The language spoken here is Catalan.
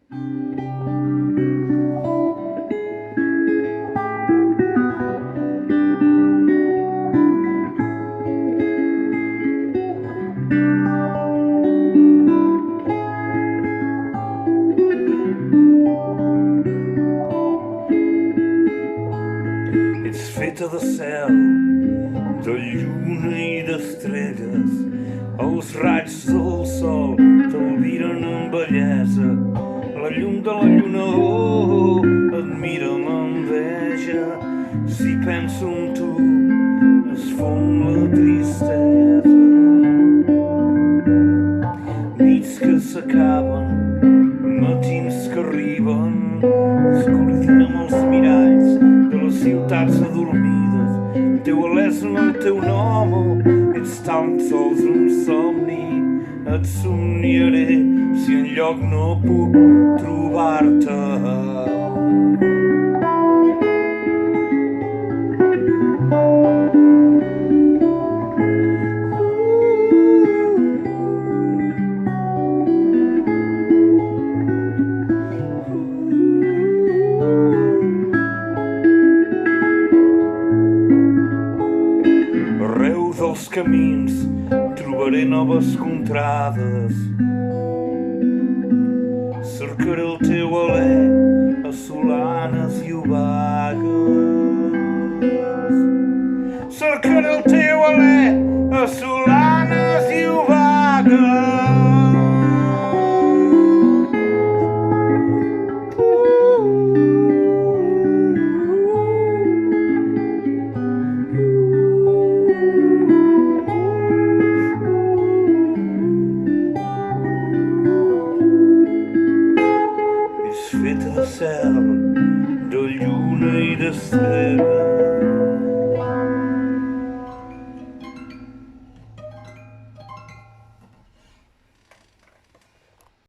Ets feta de cel, de lluna i d'estrelles. Els raigs del sol t'albiren amb bellesa. La llum de la lluna, oh, et mira amb enveja. Si penso en tu, es fon la tristesa. Nits que s'acaben, matins que arriben, es coordinen amb els miralls de les ciutats adormides. Teu alès en el teu nom, ets tan sols un somni. Et somniaré si enlloc no puc trobar-te. Arreu dels camins trobaré noves contrades. Cercaré el teu alè a solanes i obagues. Cercaré el teu alè a solanes i obagues. Feta de cel, de lluna i d'estrela.